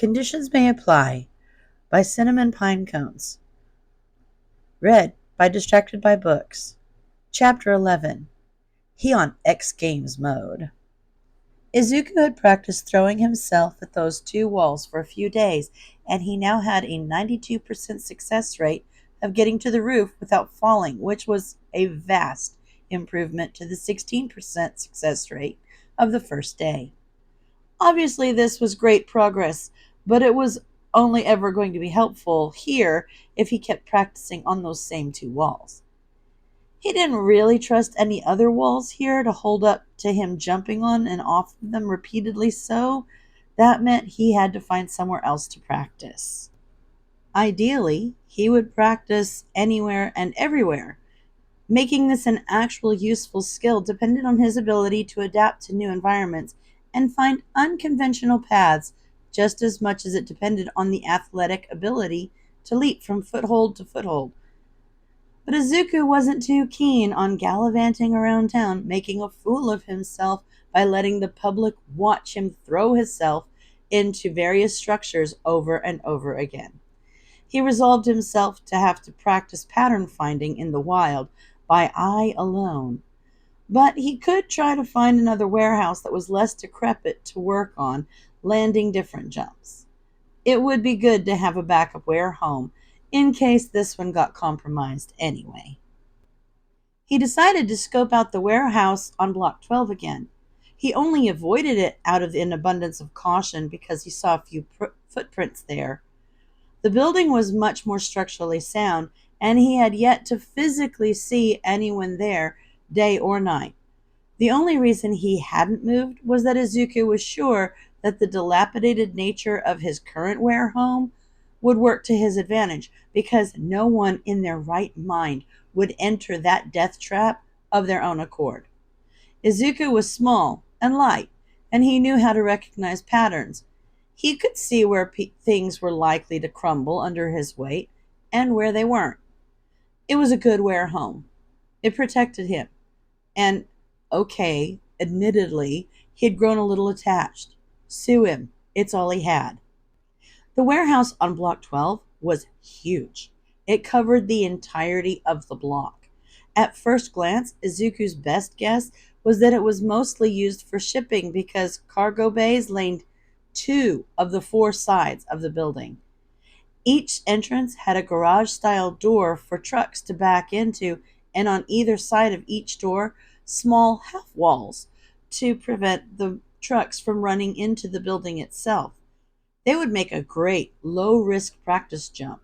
Conditions May Apply by CinnamonPinecones. Read by Distracted by Books. Chapter 11. He on X Games Mode. Izuku had practiced throwing himself at those two walls for a few days, and he now had a 92% success rate of getting to the roof without falling, which was a vast improvement to the 16% success rate of the first day. Obviously, this was great progress, but it was only ever going to be helpful here if he kept practicing on those same two walls. He didn't really trust any other walls here to hold up to him jumping on and off of them repeatedly, so that meant he had to find somewhere else to practice. Ideally, he would practice anywhere and everywhere. Making this an actual useful skill depended on his ability to adapt to new environments and find unconventional paths just as much as it depended on the athletic ability to leap from foothold to foothold. But Izuku wasn't too keen on gallivanting around town, making a fool of himself by letting the public watch him throw himself into various structures over and over again. He resolved himself to have to practice pattern finding in the wild by eye alone. But he could try to find another warehouse that was less decrepit to work on, landing different jumps. It would be good to have a backup home in case this one got compromised anyway. He decided to scope out the warehouse on Block 12 again. He only avoided it out of an abundance of caution because he saw a few footprints there. The building was much more structurally sound, and he had yet to physically see anyone there, day or night. The only reason he hadn't moved was that Izuku was sure that the dilapidated nature of his current home would work to his advantage, because no one in their right mind would enter that death trap of their own accord. Izuku was small and light, and he knew how to recognize patterns. He could see where things were likely to crumble under his weight and where they weren't. It was a good home. It protected him. And, okay, admittedly, he had grown a little attached. Sue him. It's all he had. The warehouse on Block 12 was huge. It covered the entirety of the block. At first glance, Izuku's best guess was that it was mostly used for shipping because cargo bays lined 2 of the 4 sides of the building. Each entrance had a garage-style door for trucks to back into, and on either side of each door, small half-walls to prevent the trucks from running into the building itself. They would make a great low-risk practice jump.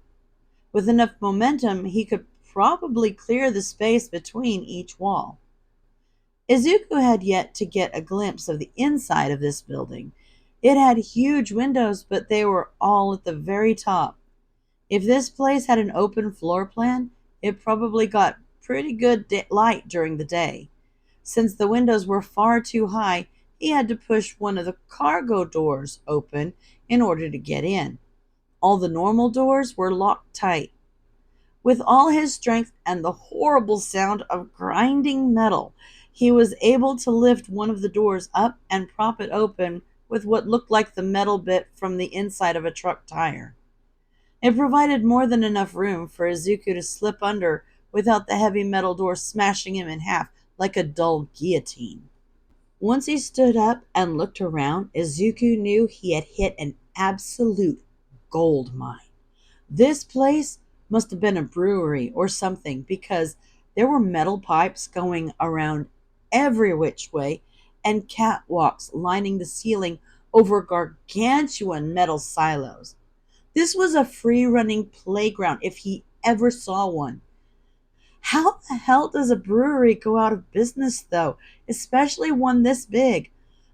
With enough momentum, he could probably clear the space between each wall. Izuku had yet to get a glimpse of the inside of this building. It had huge windows, but they were all at the very top. If this place had an open floor plan, it probably got pretty good light during the day. Since the windows were far too high, he had to push one of the cargo doors open in order to get in. All the normal doors were locked tight. With all his strength and the horrible sound of grinding metal, he was able to lift one of the doors up and prop it open with what looked like the metal bit from the inside of a truck tire. It provided more than enough room for Izuku to slip under without the heavy metal door smashing him in half like a dull guillotine. Once he stood up and looked around, Izuku knew he had hit an absolute gold mine. This place must have been a brewery or something, because there were metal pipes going around every which way and catwalks lining the ceiling over gargantuan metal silos. This was a free-running playground if he ever saw one. How the hell does a brewery go out of business, though, especially one this big?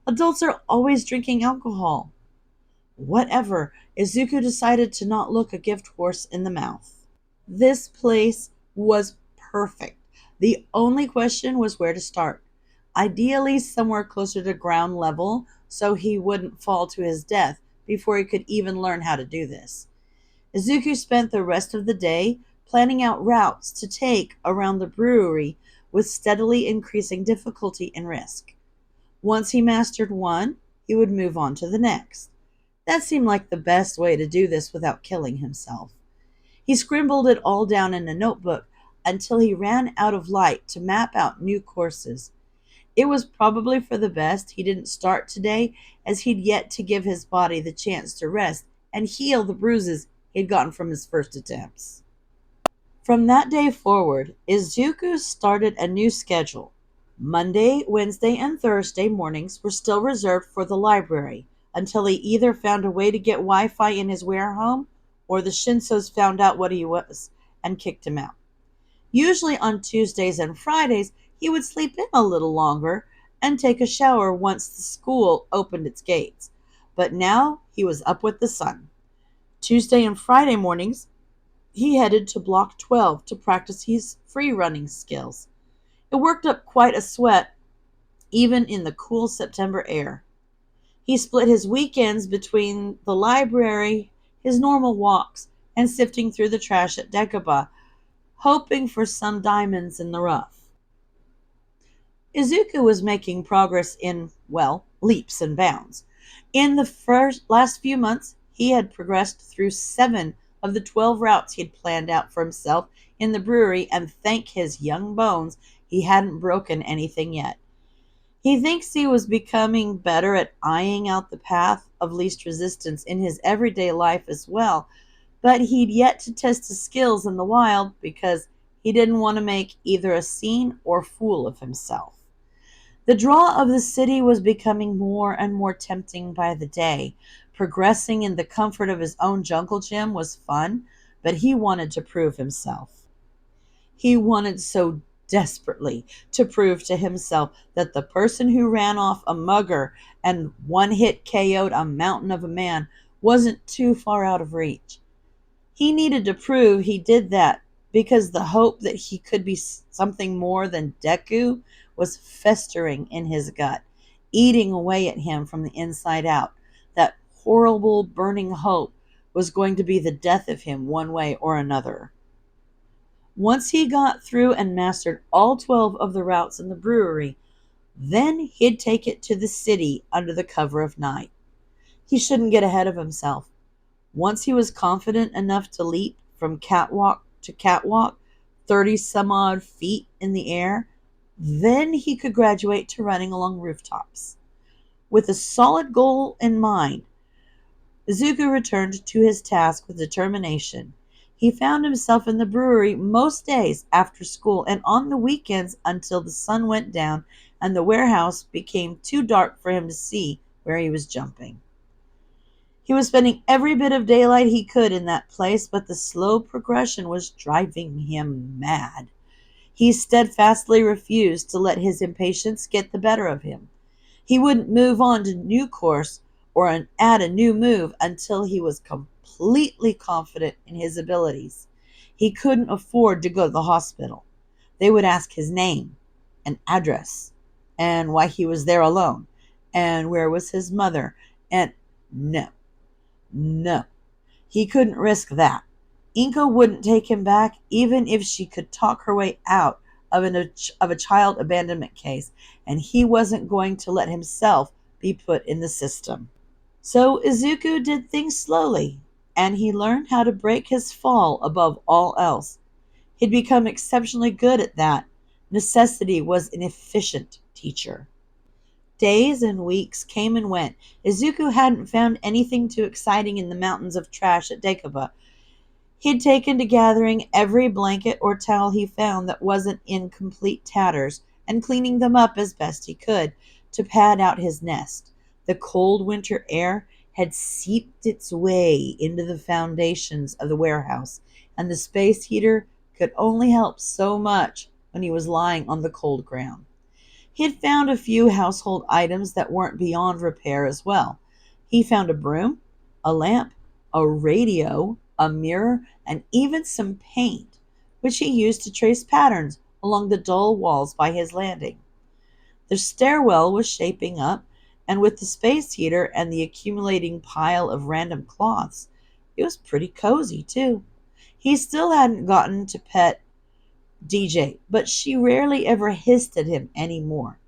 Adults are always drinking alcohol. Whatever, Izuku decided to not look a gift horse in the mouth. This place was perfect. The only question was where to start. Ideally somewhere closer to ground level so he wouldn't fall to his death before he could even learn how to do this. Izuku spent the rest of the day planning out routes to take around the brewery with steadily increasing difficulty and risk. Once he mastered one, he would move on to the next. That seemed like the best way to do this without killing himself. He scribbled it all down in a notebook until he ran out of light to map out new courses. It was probably for the best he didn't start today, as he'd yet to give his body the chance to rest and heal the bruises he'd gotten from his first attempts. From that day forward, Izuku started a new schedule. Monday, Wednesday, and Thursday mornings were still reserved for the library until he either found a way to get Wi-Fi in his warehome or the Shinsos found out what he was and kicked him out. Usually on Tuesdays and Fridays, he would sleep in a little longer and take a shower once the school opened its gates. But now he was up with the sun. Tuesday and Friday mornings, he headed to Block 12 to practice his free running skills. It worked up quite a sweat, even in the cool September air. He split his weekends between the library, his normal walks, and sifting through the trash at Dekaba, hoping for some diamonds in the rough. Izuku was making progress in, well, leaps and bounds. In the last few months, he had progressed through 7 of the 12 routes he had planned out for himself in the brewery, and thank his young bones, he hadn't broken anything yet. He thinks he was becoming better at eyeing out the path of least resistance in his everyday life as well, but he'd yet to test his skills in the wild because he didn't want to make either a scene or fool of himself. The draw of the city was becoming more and more tempting by the day. Progressing in the comfort of his own jungle gym was fun, but he wanted to prove himself. He wanted so desperately to prove to himself that the person who ran off a mugger and one-hit KO'd a mountain of a man wasn't too far out of reach. He needed to prove he did that because the hope that he could be something more than Deku was festering in his gut, eating away at him from the inside out. That horrible burning hope was going to be the death of him one way or another. Once he got through and mastered all 12 of the routes in the brewery, then he'd take it to the city under the cover of night. He shouldn't get ahead of himself. Once he was confident enough to leap from catwalk to catwalk, 30 some odd feet in the air, then he could graduate to running along rooftops. With a solid goal in mind, Izuku returned to his task with determination. He found himself in the brewery most days after school and on the weekends until the sun went down and the warehouse became too dark for him to see where he was jumping. He was spending every bit of daylight he could in that place, but the slow progression was driving him mad. He steadfastly refused to let his impatience get the better of him. He wouldn't move on to a new course or add a new move until he was completely confident in his abilities. He couldn't afford to go to the hospital. They would ask his name and address and why he was there alone and where was his mother, and no, he couldn't risk that. Inka wouldn't take him back even if she could talk her way out of a child abandonment case, and he wasn't going to let himself be put in the system. So Izuku did things slowly, and he learned how to break his fall above all else. He'd become exceptionally good at that. Necessity was an efficient teacher. Days and weeks came and went. Izuku hadn't found anything too exciting in the mountains of trash at Dekaba. He'd taken to gathering every blanket or towel he found that wasn't in complete tatters and cleaning them up as best he could to pad out his nest. The cold winter air had seeped its way into the foundations of the warehouse, and the space heater could only help so much when he was lying on the cold ground. He had found a few household items that weren't beyond repair as well. He found a broom, a lamp, a radio, a mirror, and even some paint, which he used to trace patterns along the dull walls by his landing. The stairwell was shaping up, and with the space heater and the accumulating pile of random cloths, it was pretty cozy, too. He still hadn't gotten to pet DJ, but she rarely ever hissed at him anymore.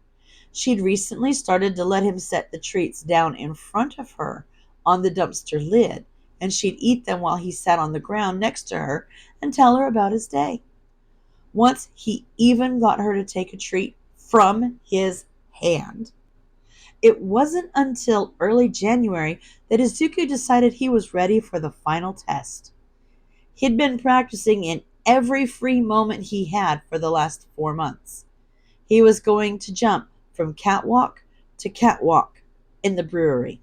She'd recently started to let him set the treats down in front of her on the dumpster lid, and she'd eat them while he sat on the ground next to her and tell her about his day. Once he even got her to take a treat from his hand. It wasn't until early January that Izuku decided he was ready for the final test. He'd been practicing in every free moment he had for the last 4 months. He was going to jump from catwalk to catwalk in the brewery.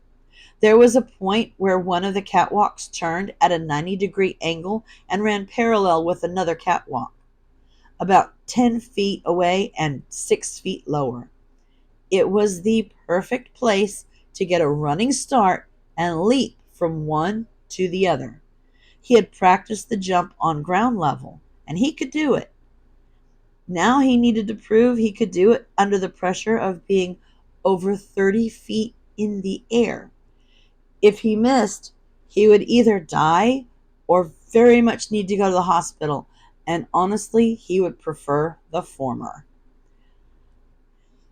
There was a point where one of the catwalks turned at a 90-degree angle and ran parallel with another catwalk, about 10 feet away and 6 feet lower. It was the perfect place to get a running start and leap from one to the other. He had practiced the jump on ground level, and he could do it. Now he needed to prove he could do it under the pressure of being over 30 feet in the air. If he missed, he would either die or very much need to go to the hospital, and honestly, he would prefer the former.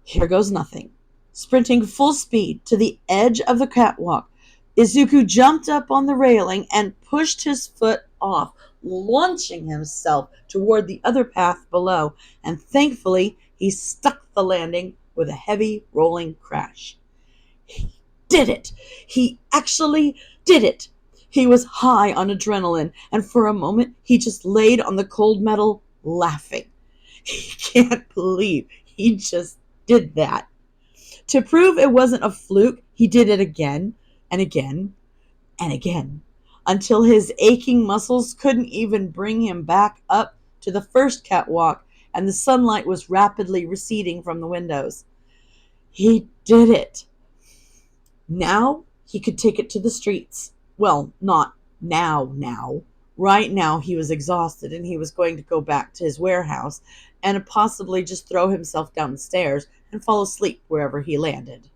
Here goes nothing. Sprinting full speed to the edge of the catwalk, Izuku jumped up on the railing and pushed his foot off, launching himself toward the other path below, and thankfully he stuck the landing with a heavy rolling crash. He did it! He actually did it! He was high on adrenaline, and for a moment he just laid on the cold metal laughing. He can't believe he just did that. To prove it wasn't a fluke, he did it again and again and again, until his aching muscles couldn't even bring him back up to the first catwalk, and the sunlight was rapidly receding from the windows. He did it. Now he could take it to the streets. Well, not now. Right now he was exhausted, and he was going to go back to his warehouse and possibly just throw himself down the stairs and fall asleep wherever he landed.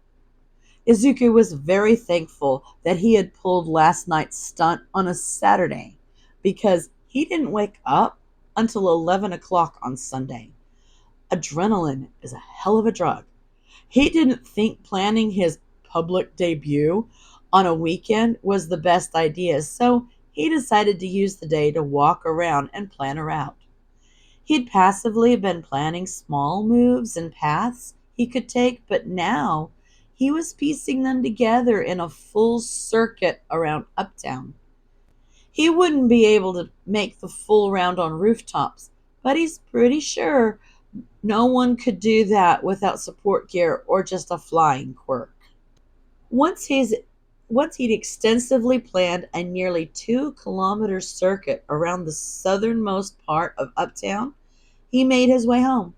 Izuku was very thankful that he had pulled last night's stunt on a Saturday, because he didn't wake up until 11 o'clock on Sunday. Adrenaline is a hell of a drug. He didn't think planning his public debut on a weekend was the best idea, so he decided to use the day to walk around and plan a route. He'd passively been planning small moves and paths he could take, but now he was piecing them together in a full circuit around Uptown. He wouldn't be able to make the full round on rooftops, but he's pretty sure no one could do that without support gear or just a flying quirk. Once he'd extensively planned a nearly 2-kilometer circuit around the southernmost part of Uptown, he made his way home.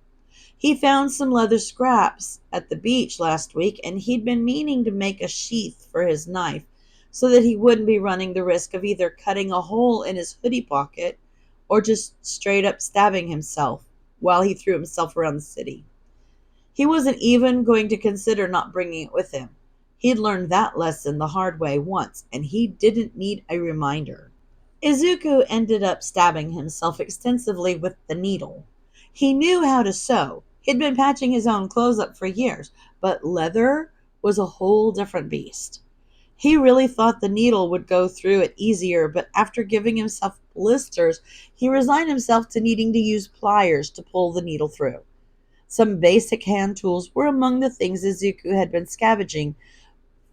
He found some leather scraps at the beach last week, and he'd been meaning to make a sheath for his knife so that he wouldn't be running the risk of either cutting a hole in his hoodie pocket or just straight up stabbing himself while he threw himself around the city. He wasn't even going to consider not bringing it with him. He'd learned that lesson the hard way once, and he didn't need a reminder. Izuku ended up stabbing himself extensively with the needle. He knew how to sew. He'd been patching his own clothes up for years, but leather was a whole different beast. He really thought the needle would go through it easier, but after giving himself blisters, he resigned himself to needing to use pliers to pull the needle through. Some basic hand tools were among the things Izuku had been scavenging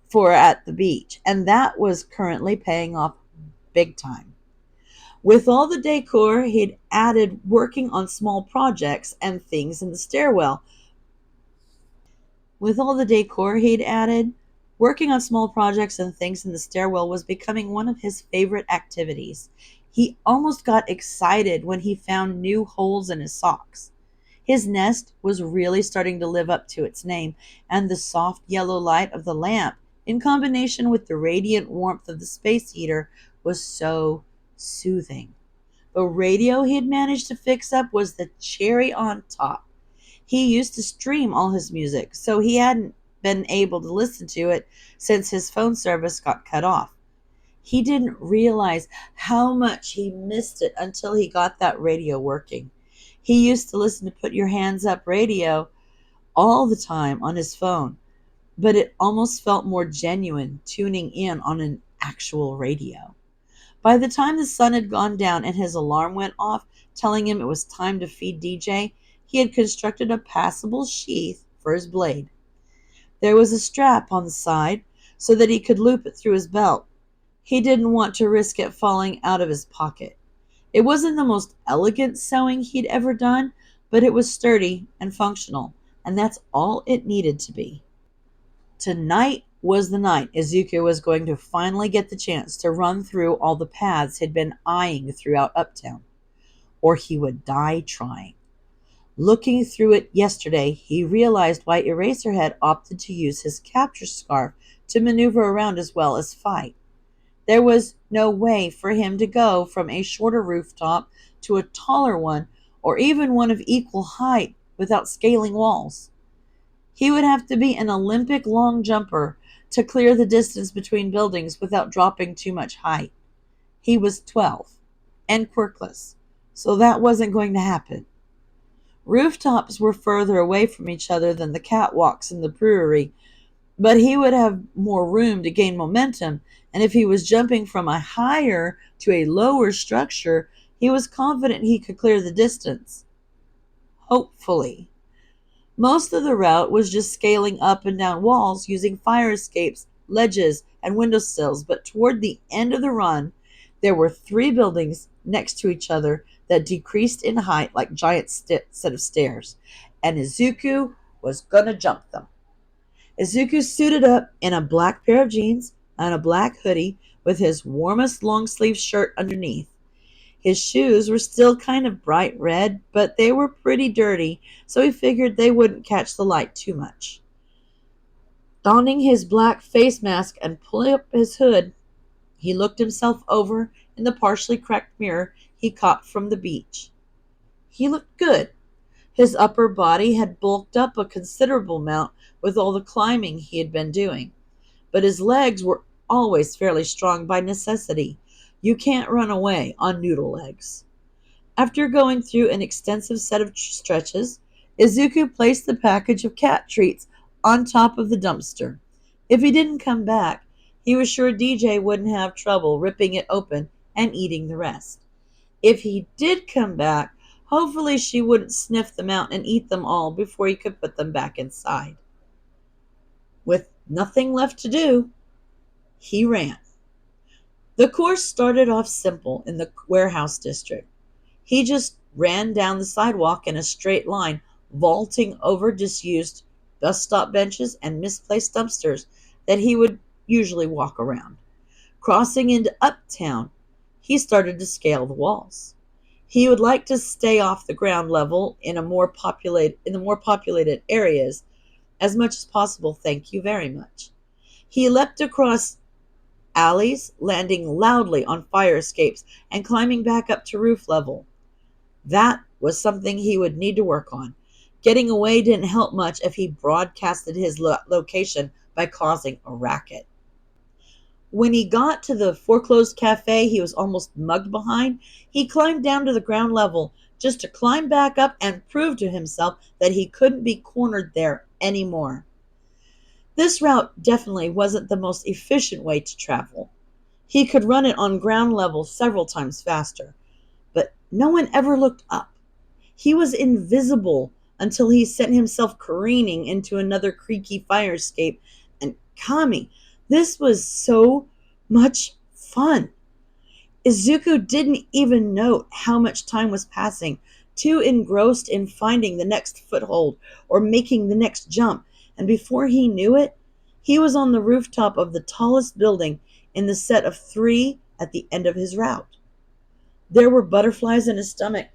for at the beach, and that was currently paying off big time. With all the decor, he'd added working on small projects and things in the stairwell. Working on small projects and things in the stairwell was becoming one of his favorite activities. He almost got excited when he found new holes in his socks. His nest was really starting to live up to its name, and the soft yellow light of the lamp, in combination with the radiant warmth of the space heater, was so soothing. The radio he had managed to fix up was the cherry on top. He used to stream all his music, so he hadn't been able to listen to it since his phone service got cut off. He didn't realize how much he missed it until he got that radio working. He used to listen to Put Your Hands Up radio all the time on his phone, but it almost felt more genuine tuning in on an actual radio. By the time the sun had gone down and his alarm went off, telling him it was time to feed DJ, he had constructed a passable sheath for his blade. There was a strap on the side so that he could loop it through his belt. He didn't want to risk it falling out of his pocket. It wasn't the most elegant sewing he'd ever done, but it was sturdy and functional, and that's all it needed to be. Tonight was the night Izuku was going to finally get the chance to run through all the paths he'd been eyeing throughout Uptown, or he would die trying. Looking through it yesterday, he realized why Eraserhead opted to use his capture scarf to maneuver around as well as fight. There was no way for him to go from a shorter rooftop to a taller one, or even one of equal height, without scaling walls. He would have to be an Olympic long jumper to clear the distance between buildings without dropping too much height. He was 12 and quirkless, so that wasn't going to happen. Rooftops were further away from each other than the catwalks in the brewery, but he would have more room to gain momentum, and if he was jumping from a higher to a lower structure, he was confident he could clear the distance. Hopefully. Most of the route was just scaling up and down walls using fire escapes, ledges, and windowsills, but toward the end of the run, there were 3 buildings next to each other that decreased in height like giant set of stairs, and Izuku was gonna jump them. Izuku suited up in a black pair of jeans and a black hoodie with his warmest long-sleeve shirt underneath. His shoes were still kind of bright red, but they were pretty dirty, so he figured they wouldn't catch the light too much. Donning his black face mask and pulling up his hood, he looked himself over in the partially cracked mirror he caught from the beach. He looked good. His upper body had bulked up a considerable amount with all the climbing he had been doing, but his legs were always fairly strong by necessity. You can't run away on noodle legs. After going through an extensive set of stretches, Izuku placed the package of cat treats on top of the dumpster. If he didn't come back, he was sure DJ wouldn't have trouble ripping it open and eating the rest. If he did come back, hopefully she wouldn't sniff them out and eat them all before he could put them back inside. With nothing left to do, he ran. The course started off simple in the warehouse district. He just ran down the sidewalk in a straight line, vaulting over disused bus stop benches and misplaced dumpsters that he would usually walk around. Crossing into Uptown, he started to scale the walls. He would like to stay off the ground level in the more populated areas as much as possible. Thank you very much. He leapt across alleys, landing loudly on fire escapes and climbing back up to roof level. That was something he would need to work on. Getting away didn't help much if he broadcasted his location by causing a racket. When he got to the foreclosed cafe he was almost mugged behind, he climbed down to the ground level just to climb back up and prove to himself that he couldn't be cornered there anymore. This route definitely wasn't the most efficient way to travel. He could run it on ground level several times faster, but no one ever looked up. He was invisible until he sent himself careening into another creaky fire escape. And Kami, this was so much fun. Izuku didn't even note how much time was passing, too engrossed in finding the next foothold or making the next jump, and before he knew it, he was on the rooftop of the tallest building in the set of 3 at the end of his route. There were butterflies in his stomach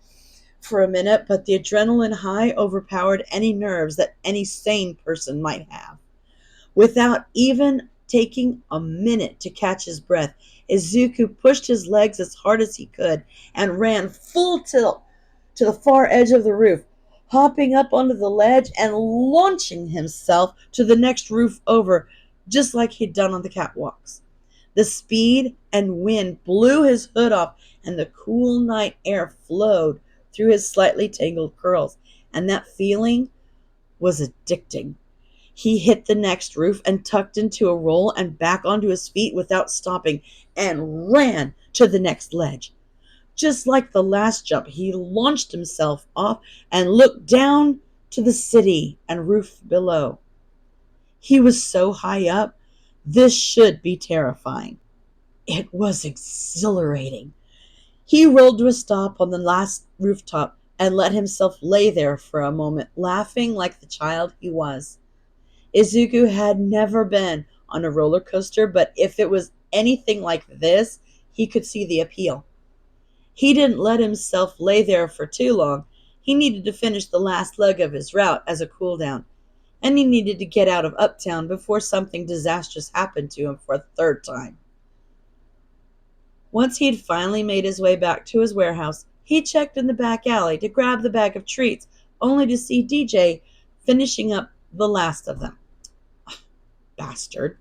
for a minute, but the adrenaline high overpowered any nerves that any sane person might have. Without even taking a minute to catch his breath, Izuku pushed his legs as hard as he could and ran full tilt to the far edge of the roof, hopping up onto the ledge and launching himself to the next roof over, just like he'd done on the catwalks. The speed and wind blew his hood off, and the cool night air flowed through his slightly tangled curls, and that feeling was addicting. He hit the next roof and tucked into a roll and back onto his feet without stopping and ran to the next ledge. Just like the last jump, he launched himself off and looked down to the city and roof below. He was so high up, this should be terrifying. It was exhilarating. He rolled to a stop on the last rooftop and let himself lay there for a moment, laughing like the child he was. Izuku had never been on a roller coaster, but if it was anything like this, he could see the appeal. He didn't let himself lay there for too long. He needed to finish the last leg of his route as a cool down, and he needed to get out of Uptown before something disastrous happened to him for a third time. Once he had finally made his way back to his warehouse, he checked in the back alley to grab the bag of treats, only to see DJ finishing up the last of them. Bastard.